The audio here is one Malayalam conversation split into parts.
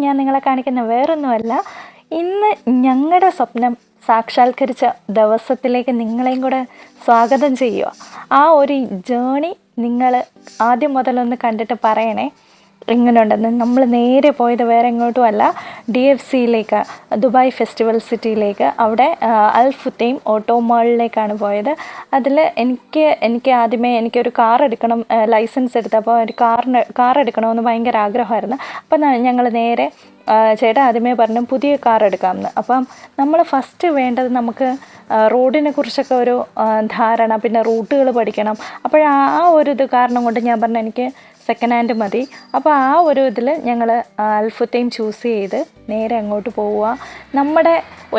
ഞാൻ നിങ്ങളെ കാണിക്കുന്ന വേറൊന്നുമല്ല, ഇന്ന് ഞങ്ങളുടെ സ്വപ്നം സാക്ഷാത്കരിച്ച ദിവസത്തിലേക്ക് നിങ്ങളെയും കൂടെ സ്വാഗതം ചെയ്യുക. ആ ഒരു ജേണി നിങ്ങൾ ആദ്യം മുതലൊന്ന് കണ്ടിട്ട് പറയണേ എങ്ങനെയുണ്ടെന്ന്. നമ്മൾ നേരെ പോയത് വേറെ എങ്ങോട്ടും അല്ല, DFCയിലേക്ക്, ദുബായ് ഫെസ്റ്റിവൽ സിറ്റിയിലേക്ക്. അവിടെ അൽ ഫുത്തൈം ഓട്ടോ മാളിലേക്കാണ് പോയത്. അതിൽ എനിക്ക് ആദ്യമേ എനിക്കൊരു കാർ എടുക്കണം, ലൈസൻസ് എടുത്തപ്പോൾ ഒരു കാർ എടുക്കണമെന്ന് ഭയങ്കര ആഗ്രഹമായിരുന്നു. അപ്പം ഞങ്ങൾ നേരെ ചേട്ടാ ആദ്യമേ പറഞ്ഞു പുതിയ കാർ എടുക്കാമെന്ന്. അപ്പം നമ്മൾ ഫസ്റ്റ് വേണ്ടത് നമുക്ക് റോഡിനെ കുറിച്ചൊക്കെ ഒരു ധാരണ, പിന്നെ റൂട്ടുകൾ പഠിക്കണം. അപ്പോൾ ആ ഒരു ഇത് കാരണം കൊണ്ട് ഞാൻ പറഞ്ഞു എനിക്ക് സെക്കൻഡ് ഹാൻഡ് മതി. അപ്പോൾ ആ ഒരു ഇതിൽ ഞങ്ങൾ അൽ ഫുത്തൈം ചൂസ് ചെയ്ത് നേരെ അങ്ങോട്ട് പോവുക.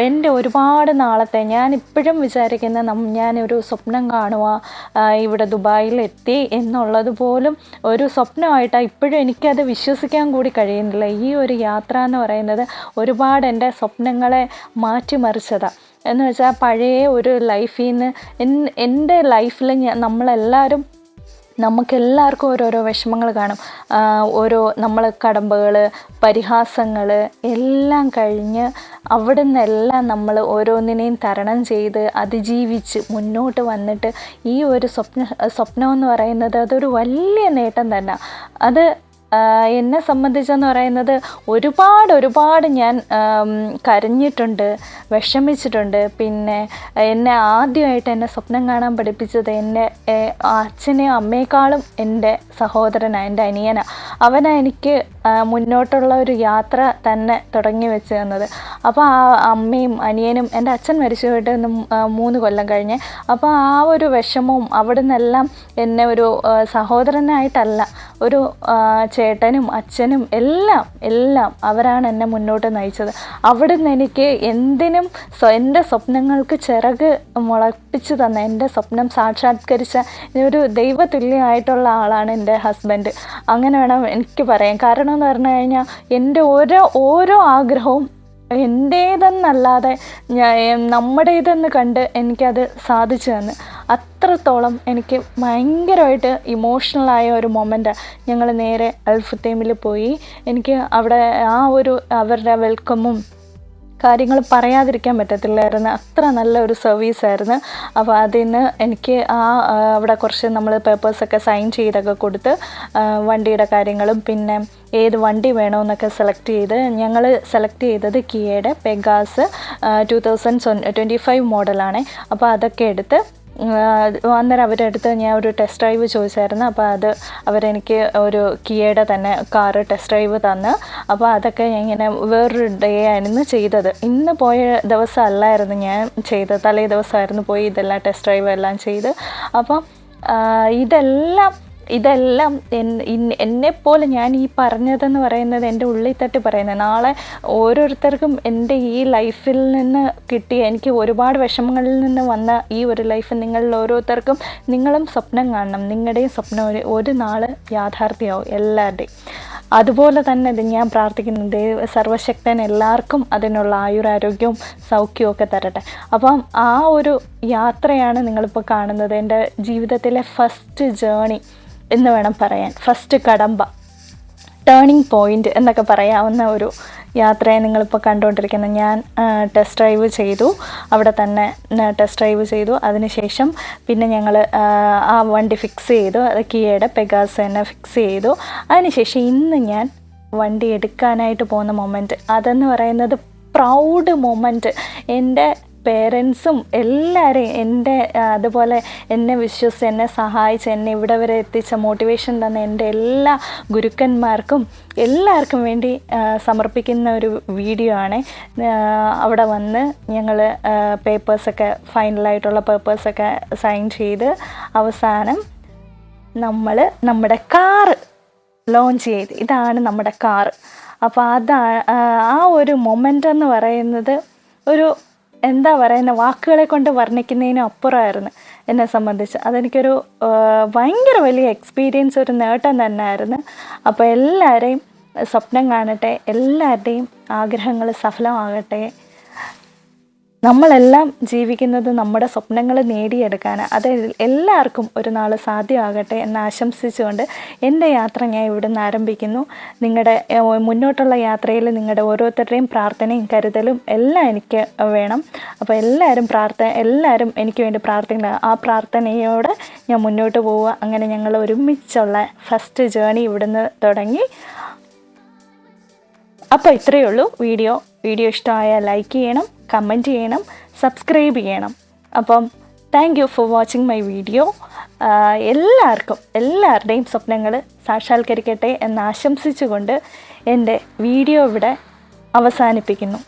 എൻ്റെ ഒരുപാട് നാളത്തെ ഞാനിപ്പോഴും വിചാരിക്കുന്ന ഞാനൊരു സ്വപ്നം കാണുക, ഇവിടെ ദുബായിൽ എത്തി എന്നുള്ളത് പോലും ഒരു സ്വപ്നമായിട്ടാണ് ഇപ്പോഴും എനിക്കത് വിശ്വസിക്കാൻ കൂടി കഴിയുന്നില്ല. ഈ ഒരു യാത്ര എന്ന് പറയുന്നത് ഒരുപാട് എൻ്റെ സ്വപ്നങ്ങളെ മാറ്റിമറിച്ചതാണ്. എന്ന് വെച്ചാൽ പഴയ ഒരു ലൈഫിൽ നിന്ന് എൻ്റെ ലൈഫിൽ നമുക്കെല്ലാവർക്കും ഓരോരോ വിഷമങ്ങൾ കാണും. നമ്മൾ കടമ്പകൾ, പരിഹാസങ്ങൾ എല്ലാം കഴിഞ്ഞ് അവിടെ നിന്നെല്ലാം നമ്മൾ ഓരോന്നിനെയും തരണം ചെയ്ത് അതിജീവിച്ച് മുന്നോട്ട് വന്നിട്ട് ഈ ഒരു സ്വപ്നം എന്ന് പറയുന്നത് അതൊരു വലിയ നേട്ടം തന്നെ. അത് എന്നെ സംബന്ധിച്ചെന്ന് പറയുന്നത് ഒരുപാട് ഞാൻ കരഞ്ഞിട്ടുണ്ട്, വിഷമിച്ചിട്ടുണ്ട്. പിന്നെ എന്നെ ആദ്യമായിട്ട് എന്നെ സ്വപ്നം കാണാൻ പഠിപ്പിച്ചത് എൻ്റെ അച്ഛനെയും അമ്മയെക്കാളും എൻ്റെ സഹോദരനാണ്, എൻ്റെ അനിയനാണ്. അവനാണ് എനിക്ക് മുന്നോട്ടുള്ള ഒരു യാത്ര തന്നെ തുടങ്ങി വെച്ച് തന്നത്. അപ്പോൾ ആ അമ്മയും അനിയനും, എൻ്റെ അച്ഛൻ മരിച്ചു പോയിട്ട് 3 കൊല്ലം കഴിഞ്ഞ്. അപ്പോൾ ആ ഒരു വിഷമവും അവിടെ നിന്നെല്ലാം എന്നെ ഒരു സഹോദരനായിട്ടല്ല, ഒരു ചേട്ടനും അച്ഛനും എല്ലാം അവരാണ് എന്നെ മുന്നോട്ട് നയിച്ചത്. അവിടെ നിന്ന് എനിക്ക് എന്തിനും എൻ്റെ സ്വപ്നങ്ങൾക്ക് ചിറക് മുളപ്പിച്ച് തന്ന, എൻ്റെ സ്വപ്നം സാക്ഷാത്കരിച്ച ഒരു ദൈവതുല്യമായിട്ടുള്ള ആളാണ് എൻ്റെ ഹസ്ബൻഡ്. അങ്ങനെ വേണം എനിക്ക് പറയാൻ. കാരണം എന്ന് പറഞ്ഞു കഴിഞ്ഞാൽ എൻ്റെ ഓരോ ആഗ്രഹവും എൻ്റേതെന്നല്ലാതെ നമ്മുടേതെന്ന് കണ്ട് എനിക്കത് സാധിച്ചു തന്നു. അത്രത്തോളം എനിക്ക് ഭയങ്കരമായിട്ട് ഇമോഷണലായ ഒരു മൊമെൻ്റാണ്. ഞങ്ങൾ നേരെ അൽ ഫുത്തൈമിൽ പോയി. എനിക്ക് അവിടെ അവരുടെ വെൽക്കമും കാര്യങ്ങൾ പറയാതിരിക്കാൻ പറ്റത്തില്ലായിരുന്നു. അത്ര നല്ലൊരു സർവീസായിരുന്നു. അപ്പോൾ അതിന് എനിക്ക് അവിടെ കുറച്ച് നമ്മൾ പേപ്പേഴ്സൊക്കെ സൈൻ ചെയ്തൊക്കെ കൊടുത്ത് വണ്ടിയുടെ കാര്യങ്ങളും പിന്നെ ഏത് വണ്ടി വേണമെന്നൊക്കെ സെലക്ട് ചെയ്ത് ഞങ്ങൾ സെലക്ട് ചെയ്തത് കിയയുടെ പെഗാസ് 2025 മോഡലാണ്. അപ്പോൾ അതൊക്കെ എടുത്ത് അന്നേരം അവരുടെ അടുത്ത് ഞാൻ ഒരു ടെസ്റ്റ് ഡ്രൈവ് ചോദിച്ചായിരുന്നു. അപ്പോൾ അവരെനിക്ക് ഒരു കിയയുടെ തന്നെ കാറ് ടെസ്റ്റ് ഡ്രൈവ് തന്ന്. അപ്പോൾ അതൊക്കെ ഇങ്ങനെ വേറൊരു ഡേ ആയിരുന്നു ചെയ്തത്. ഇന്ന് പോയ ദിവസം അല്ലായിരുന്നു ഞാൻ ചെയ്തത്, തലേ ദിവസമായിരുന്നു പോയി ഇതെല്ലാം ടെസ്റ്റ് ഡ്രൈവ് എല്ലാം ചെയ്ത്. അപ്പം ഇതെല്ലാം എന്നെപ്പോലെ ഞാൻ ഈ പറഞ്ഞതെന്ന് പറയുന്നത് എൻ്റെ ഉള്ളിൽ തട്ടി പറയുന്നത്. നാളെ ഓരോരുത്തർക്കും എൻ്റെ ഈ ലൈഫിൽ നിന്ന് കിട്ടിയ, എനിക്ക് ഒരുപാട് വിഷമങ്ങളിൽ നിന്ന് വന്ന ഈ ഒരു ലൈഫ് നിങ്ങളിൽ ഓരോരുത്തർക്കും നിങ്ങളും സ്വപ്നം കാണണം. നിങ്ങളുടെയും സ്വപ്നം ഒരു നാൾ യാഥാർത്ഥ്യമാവും എല്ലാവരുടെയും. അതുപോലെ തന്നെ ഇത് ഞാൻ പ്രാർത്ഥിക്കുന്നത് സർവശക്തൻ എല്ലാവർക്കും അതിനുള്ള ആയുരാരോഗ്യവും സൗഖ്യവും ഒക്കെ തരട്ടെ. അപ്പം ആ ഒരു യാത്രയാണ് നിങ്ങളിപ്പോൾ കാണുന്നത്. എൻ്റെ ജീവിതത്തിലെ ഫസ്റ്റ് ജേണി എന്ന് വേണം പറയാൻ. ഫസ്റ്റ് കടമ്പ, ടേണിംഗ് പോയിൻ്റ് എന്നൊക്കെ പറയാവുന്ന ഒരു യാത്രയെ നിങ്ങളിപ്പോൾ കണ്ടുകൊണ്ടിരിക്കുന്നത്. ഞാൻ ടെസ്റ്റ് ഡ്രൈവ് ചെയ്തു, അവിടെ തന്നെ ടെസ്റ്റ് ഡ്രൈവ് ചെയ്തു. അതിനുശേഷം പിന്നെ ഞങ്ങൾ ആ വണ്ടി ഫിക്സ് ചെയ്തു, അത് കിയയുടെ പെഗാസ് തന്നെ ഫിക്സ് ചെയ്തു. അതിനുശേഷം ഇന്ന് ഞാൻ വണ്ടി എടുക്കാനായിട്ട് പോകുന്ന മൊമെൻറ്റ്, അതെന്ന് പറയുന്നത് പ്രൗഡ് മൊമെൻറ്റ്. എൻ്റെ പേരൻസും എല്ലാവരെയും അതുപോലെ എന്നെ വിശ്വസിച്ച് എന്നെ സഹായിച്ച് എന്നെ ഇവിടെ വരെ എത്തിച്ച മോട്ടിവേഷൻ തന്ന എൻ്റെ എല്ലാ ഗുരുക്കന്മാർക്കും എല്ലാവർക്കും വേണ്ടി സമർപ്പിക്കുന്ന ഒരു വീഡിയോ ആണ്. അവിടെ വന്ന് ഞങ്ങൾ പേപ്പേഴ്സൊക്കെ ഫൈനലായിട്ടുള്ള പേപ്പേഴ്സൊക്കെ സൈൻ ചെയ്ത് അവസാനം നമ്മൾ നമ്മുടെ കാറ് ലോഞ്ച് ചെയ്ത്, ഇതാണ് നമ്മുടെ കാറ്. അപ്പോൾ ആ ഒരു മൊമെൻ്റ് എന്ന് പറയുന്നത് എന്താ പറയുന്നത്, വാക്കുകളെ കൊണ്ട് വർണ്ണിക്കുന്നതിനും അപ്പുറമായിരുന്നു എന്നെ സംബന്ധിച്ച്. അതെനിക്കൊരു ഭയങ്കര വലിയ എക്സ്പീരിയൻസ്, ഒരു നേട്ടം തന്നെയായിരുന്നു. അപ്പോൾ എല്ലാവരെയും സ്വപ്നം കാണട്ടെ, എല്ലാവരുടെയും ആഗ്രഹങ്ങൾ സഫലമാകട്ടെ. നമ്മളെല്ലാം ജീവിക്കുന്നത് നമ്മുടെ സ്വപ്നങ്ങൾ നേടിയെടുക്കാനാണ്. അത് എല്ലാവർക്കും ഒരു നാൾ സാധ്യമാകട്ടെ എന്ന് ആശംസിച്ചുകൊണ്ട് എൻ്റെ യാത്ര ഞാൻ ഇവിടുന്ന് ആരംഭിക്കുന്നു. നിങ്ങളുടെ മുന്നോട്ടുള്ള യാത്രയിൽ നിങ്ങളുടെ ഓരോരുത്തരുടെയും പ്രാർത്ഥനയും കരുതലും എല്ലാം എനിക്ക് വേണം. അപ്പോൾ എല്ലാവരും എനിക്ക് വേണ്ടി പ്രാർത്ഥിക്കണം. ആ പ്രാർത്ഥനയോടെ ഞാൻ മുന്നോട്ട് പോവുക. അങ്ങനെ ഞങ്ങൾ ഒരുമിച്ചുള്ള ഫസ്റ്റ് ജേണി ഇവിടുന്ന് തുടങ്ങി. അപ്പോൾ ഇത്രയേ ഉള്ളൂ. വീഡിയോ ഇഷ്ടമായാൽ ലൈക്ക് ചെയ്യണം, കമൻറ്റ് ചെയ്യണം, സബ്സ്ക്രൈബ് ചെയ്യണം. അപ്പം thank you for watching my video. എല്ലാവരുടെയും സ്വപ്നങ്ങൾ സാക്ഷാത്കരിക്കട്ടെ എന്ന് ആശംസിച്ചുകൊണ്ട് എൻ്റെ വീഡിയോ ഇവിടെ അവസാനിപ്പിക്കുന്നു.